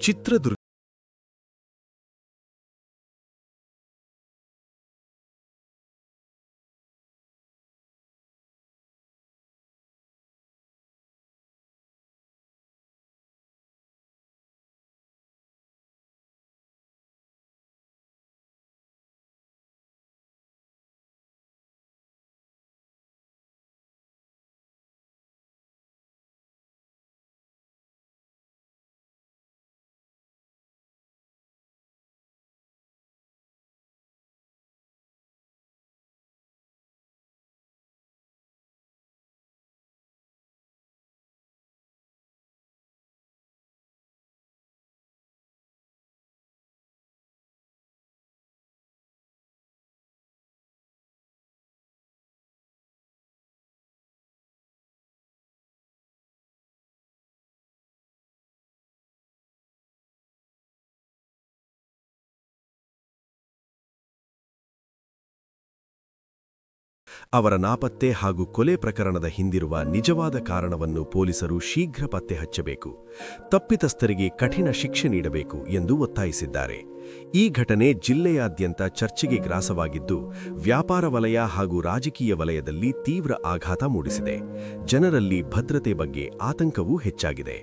ಚಿತ್ರದುರ್ಗ ಅವರ ನಾಪತ್ತೆ ಹಾಗೂ ಕೊಲೆ ಪ್ರಕರಣದ ಹಿಂದಿರುವ ನಿಜವಾದ ಕಾರಣವನ್ನು ಪೊಲೀಸರು ಶೀಘ್ರ ಪತ್ತೆ ಹಚ್ಚಬೇಕು, ತಪ್ಪಿತಸ್ಥರಿಗೆ ಕಠಿಣ ಶಿಕ್ಷೆ ನೀಡಬೇಕು ಎಂದು ಒತ್ತಾಯಿಸಿದ್ದಾರೆ. ಈ ಘಟನೆ ಜಿಲ್ಲೆಯಾದ್ಯಂತ ಚರ್ಚೆಗೆ ಗ್ರಾಸವಾಗಿದ್ದು, ವ್ಯಾಪಾರ ವಲಯ ಹಾಗೂ ರಾಜಕೀಯ ವಲಯದಲ್ಲಿ ತೀವ್ರ ಆಘಾತ ಮೂಡಿಸಿದೆ. ಜನರಲ್ಲಿ ಭದ್ರತೆ ಬಗ್ಗೆ ಆತಂಕವೂ ಹೆಚ್ಚಾಗಿದೆ.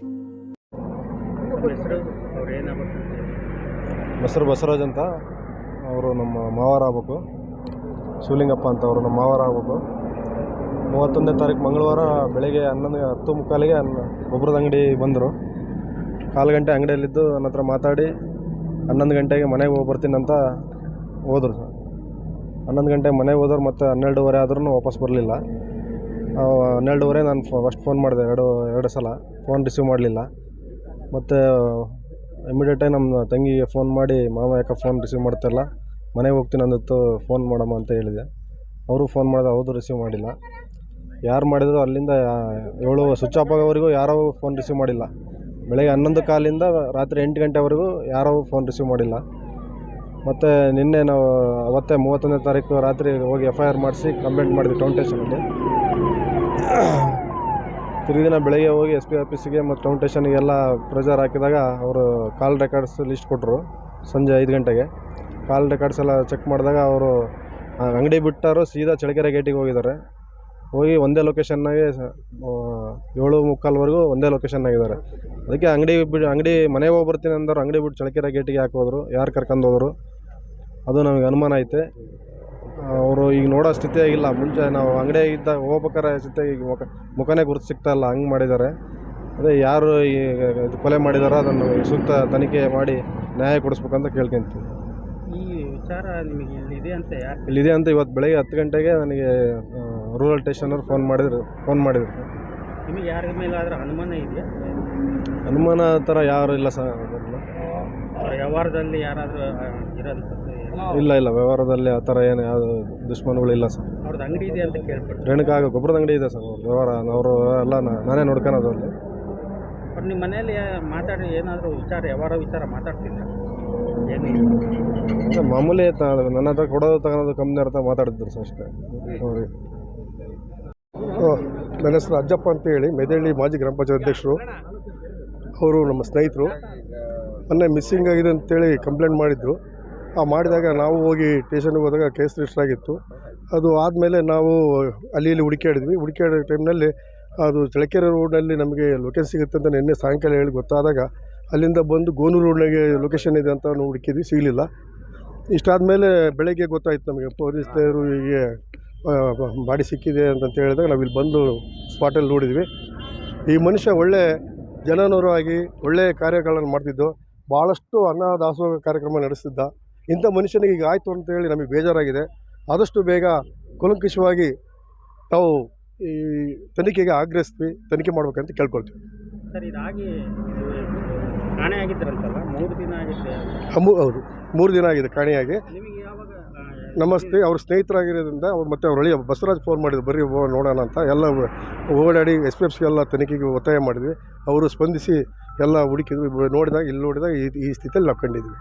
ಹೆಸರು ಬಸವರಾಜ್ ಅಂತ, ಅವರು ನಮ್ಮ ಮಾವಾರ ಆಗಬೇಕು. ಶಿವಲಿಂಗಪ್ಪ ಅಂತ ಅವರು ನಮ್ಮ ಮಾವಾರ ಆಗಬೇಕು. 31ನೇ ತಾರೀಕು ಮಂಗಳವಾರ ಬೆಳಗ್ಗೆ 10:15ಗೆ ಗೊಬ್ಬರದ ಅಂಗಡಿ ಬಂದರು. 1/4 ಗಂಟೆ ಅಂಗಡಿಯಲ್ಲಿದ್ದು ನನ್ನ ಹತ್ರ ಮಾತಾಡಿ 11 ಗಂಟೆಗೆ ಮನೆಗೆ ಹೋಗಿ ಬರ್ತೀನಿ ಅಂತ ಹೋದರು. 11 ಗಂಟೆಗೆ ಮನೆಗೆ ಹೋದವ್ರು ಮತ್ತೆ 12:15 ಆದ್ರೂ ವಾಪಸ್ ಬರಲಿಲ್ಲ. 12:15 ನಾನು ಫಸ್ಟ್ ಫೋನ್ ಮಾಡಿದೆ, ಎರಡು ಸಲ ಫೋನ್ ರಿಸೀವ್ ಮಾಡಲಿಲ್ಲ. ಮತ್ತು ಇಮಿಡಿಯೇಟಾಗಿ ನಮ್ಮ ತಂಗಿಗೆ ಫೋನ್ ಮಾಡಿ, ಮಾವ ಯಾಕೆ ಫೋನ್ ರಿಸೀವ್ ಮಾಡ್ತಾಯಿಲ್ಲ, ಮನೆಗೆ ಹೋಗ್ತೀನಿ ಅಂದಿತ್ತು, ಫೋನ್ ಮಾಡಮ್ಮ ಅಂತ ಹೇಳಿದೆ. ಅವರು ಫೋನ್ ಮಾಡಿದೆ, ಹೌದು ರಿಸೀವ್ ಮಾಡಿಲ್ಲ. ಯಾರು ಮಾಡಿದ್ರು ಅಲ್ಲಿಂದ 7 ಸ್ವಿಚ್ ಆಫ್ ಆಗೋವರೆಗೂ ಯಾರೂ ಫೋನ್ ರಿಸೀವ್ ಮಾಡಿಲ್ಲ. ಬೆಳಗ್ಗೆ 11:15ರಿಂದ ರಾತ್ರಿ 8 ಗಂಟೆವರೆಗೂ ಯಾರೂ ಫೋನ್ ರಿಸೀವ್ ಮಾಡಿಲ್ಲ. ಮತ್ತು ನಿನ್ನೆ ನಾವು ಅವತ್ತೇ 31ನೇ ತಾರೀಕು ರಾತ್ರಿ ಹೋಗಿ FIR ಮಾಡಿಸಿ ಕಂಪ್ಲೇಂಟ್ ಮಾಡಿದ್ವಿ ಟೌನ್ ಸ್ಟೇಷನಲ್ಲಿ. ತಿರುಗಿ ದಿನ ಬೆಳಗ್ಗೆ ಹೋಗಿ SP ಆಫೀಸಿಗೆ ಮತ್ತು ಟೌನ್ ಸ್ಟೇಷನ್ಗೆಲ್ಲ ಪ್ರೆಷರ್ ಹಾಕಿದಾಗ ಅವರು ಕಾಲ್ ರೆಕಾರ್ಡ್ಸ್ ಲಿಸ್ಟ್ ಕೊಟ್ಟರು. ಸಂಜೆ 5 ಗಂಟೆಗೆ ಕಾಲ್ ರೆಕಾರ್ಡ್ಸ್ ಎಲ್ಲ ಚೆಕ್ ಮಾಡಿದಾಗ ಅವರು ಅಂಗಡಿ ಬಿಟ್ಟರು ಸೀದಾ ಚಳ್ಳಕೆರೆ ಗೇಟಿಗೆ ಹೋಗಿದ್ದಾರೆ. ಹೋಗಿ ಒಂದೇ ಲೊಕೇಶನ್ನಾಗೆ 7:45ವರೆಗೂ ಒಂದೇ ಲೊಕೇಶನ್ನಾಗಿದ್ದಾರೆ. ಅದಕ್ಕೆ ಅಂಗಡಿ ಮನೆಗೆ ಹೋಗಿ ಬರ್ತೀನಿ ಅಂದವರು ಅಂಗಡಿ ಬಿಟ್ಟು ಚಳ್ಳಕೆರೆ ಗೇಟಿಗೆ ಯಾಕೆ ಹೋದರು, ಯಾರು ಕರ್ಕೊಂಡು ಹೋದರು, ಅದು ನಮಗೆ ಅನುಮಾನ ಐತೆ. ಅವರು ಈಗ ನೋಡೋ ಸ್ಥಿತಿಯಾಗಿಲ್ಲ. ಮುಂಚೆ ನಾವು ಅಂಗಡಿಯಾಗಿದ್ದ ಹೋಗ್ಬೇಕಾರೆ ಸ್ಥಿತಿಯಾಗಿ ಈಗ ಮುಖನೇ ಗುರುತು ಸಿಗ್ತಾಯಿಲ್ಲ, ಹಂಗೆ ಮಾಡಿದ್ದಾರೆ. ಅದೇ ಯಾರು ಈ ಕೊಲೆ ಮಾಡಿದಾರೋ ಅದನ್ನು ಸೂಕ್ತ ತನಿಖೆ ಮಾಡಿ ನ್ಯಾಯ ಕೊಡಿಸ್ಬೇಕಂತ ಕೇಳ್ಕೊಂತೀವಿ. ಈ ವಿಚಾರ ನಿಮಗೆ ಇಲ್ಲಿದೆ ಅಂತ ಇವತ್ತು ಬೆಳಗ್ಗೆ 10 ಗಂಟೆಗೆ ನನಗೆ ರೂರಲ್ ಸ್ಟೇಷನವ್ರು ಫೋನ್ ಮಾಡಿದ್ರು. ನಿಮಗೆ ಯಾರ ಮೇಲೆ ಆದರೂ ಅನುಮಾನ ಇದೆಯಾ? ಅನುಮಾನ ಥರ ಯಾರು ಇಲ್ಲ ಸರ್. ವ್ಯವಹಾರದಲ್ಲಿ ಯಾರಾದರೂ ಇರೋಂಥದ್ದು? ಇಲ್ಲ, ವ್ಯವಹಾರದಲ್ಲಿ ಆ ಥರ ಏನು ಯಾವುದು ದುಶ್ಮನಗಳಿಲ್ಲ ಸರ್. ಅವ್ರದ್ದು ಅಂಗಡಿ ಇದೆ ಅಂತ ಕೇಳ್ಪಟ್ಟು ರೇಣುಕಾ ಗೊಬ್ಬರದ ಅಂಗಡಿ ಇದೆ ಸರ್. ವ್ಯವಹಾರ ಅವರು ಎಲ್ಲ ನಾನೇ ನೋಡ್ಕೊಳೋದು ಅಲ್ಲಿ. ಬಟ್ ನಿಮ್ಮ ಮನೆಯಲ್ಲಿ ಮಾತಾಡಿ ಏನಾದರೂ ವ್ಯವಹಾರ ವಿಚಾರ ಮಾತಾಡ್ತಿಲ್ಲ? ಮಾಮೂಲಿ ನನ್ನ ಹತ್ರ ಕೊಡೋದು ತಗೊಳೋದು ಕಂಪ್ನಿ ಹತ್ರ ಮಾತಾಡಿದ್ರು ಸರ್ ಅಷ್ಟೇ. ನನ್ನ ಹೆಸರು ಅಜ್ಜಪ್ಪ ಅಂತ ಹೇಳಿ, ಮೆದಹಳ್ಳಿ ಮಾಜಿ ಗ್ರಾಮ ಪಂಚಾಯತ್ ಅಧ್ಯಕ್ಷರು. ಅವರು ನಮ್ಮ ಸ್ನೇಹಿತರು. ಮೊನ್ನೆ ಮಿಸ್ಸಿಂಗ್ ಆಗಿದೆ ಅಂತೇಳಿ ಕಂಪ್ಲೇಂಟ್ ಮಾಡಿದ್ರು. ಮಾಡಿದಾಗ ನಾವು ಹೋಗಿ ಸ್ಟೇಷನ್ಗೆ ಹೋದಾಗ ಕೇಸ್ ರಿಜಿಸ್ಟರ್ ಆಗಿತ್ತು. ಅದು ಆದಮೇಲೆ ನಾವು ಅಲ್ಲಿ ಹುಡುಕಾಡಿದ್ವಿ. ಹುಡುಕಾಡೋ ಟೈಮ್ನಲ್ಲಿ ಅದು ಚಳ್ಳಕೆರೆ ರೋಡ್ನಲ್ಲಿ ನಮಗೆ ಲೊಕೇಶನ್ ಸಿಗುತ್ತೆ ಅಂತ ನಿನ್ನೆ ಸಾಯಂಕಾಲ ಹೇಳಿ ಗೊತ್ತಾದಾಗ ಅಲ್ಲಿಂದ ಬಂದು ಗೋನೂರು ರೋಡ್ನಾಗೆ ಲೊಕೇಶನ್ ಇದೆ ಅಂತ ನಾವು ಹುಡುಕಿದ್ವಿ, ಸಿಗಲಿಲ್ಲ. ಇಷ್ಟಾದಮೇಲೆ ಬೆಳಗ್ಗೆ ಗೊತ್ತಾಯಿತು ನಮಗೆ, ಪೊಲೀಸರು ಹೀಗೆ ಬಾಡಿ ಸಿಕ್ಕಿದೆ ಅಂತ ಹೇಳಿದಾಗ ನಾವು ಇಲ್ಲಿ ಬಂದು ಸ್ಪಾಟಲ್ಲಿ ನೋಡಿದ್ವಿ. ಈ ಮನುಷ್ಯ ಒಳ್ಳೆ ಜನನೂರಾಗಿ ಒಳ್ಳೆಯ ಕಾರ್ಯಗಳನ್ನು ಮಾಡ್ತಿದ್ದು, ಭಾಳಷ್ಟು ಅನ್ನ ದಾಸೋಹ ಕಾರ್ಯಕ್ರಮ ನಡೆಸ್ತಿದ್ದ. ಇಂಥ ಮನುಷ್ಯನಿಗೆ ಈಗ ಆಯಿತು ಅಂತೇಳಿ ನಮಗೆ ಬೇಜಾರಾಗಿದೆ. ಆದಷ್ಟು ಬೇಗ ಕೂಲಂಕಷವಾಗಿ ನಾವು ಈ ತನಿಖೆಗೆ ಆಗ್ರಹಿಸ್ತೀವಿ, ತನಿಖೆ ಮಾಡ್ಬೇಕಂತ ಕೇಳ್ಕೊಳ್ತೀವಿ. ಸರ್, ಇದಾಗಿ ಕಾಣೆಯಾಗಿದ್ದರಂತಲ್ಲ, 3 ದಿನ ಆಗಿದೆ? ಹೌದು, 3 ದಿನ ಆಗಿದೆ ಕಾಣೆಯಾಗಿ. ನಿಮಗೆ ಯಾವಾಗ ಅವ್ರ ಸ್ನೇಹಿತರಾಗಿರೋದ್ರಿಂದ ಅವ್ರು ಮತ್ತು ಅವ್ರ ಹಳ್ಳಿಯ ಬಸವರಾಜ್ ಫೋನ್ ಮಾಡಿದ್ರು, ಬರ್ರಿ ನೋಡೋಣ ಅಂತ. ಎಲ್ಲ ಓಡಾಡಿ SPFCಗೆಲ್ಲ ತನಿಖೆಗೆ ಒತ್ತಾಯ ಮಾಡಿದ್ವಿ. ಅವರು ಸ್ಪಂದಿಸಿ ಎಲ್ಲ ಹುಡುಕಿದ್ವಿ. ಇಲ್ಲಿ ನೋಡಿದಾಗ ಈ ಸ್ಥಿತಿಯಲ್ಲಿ ನಾವು ಕಂಡಿದ್ವಿ.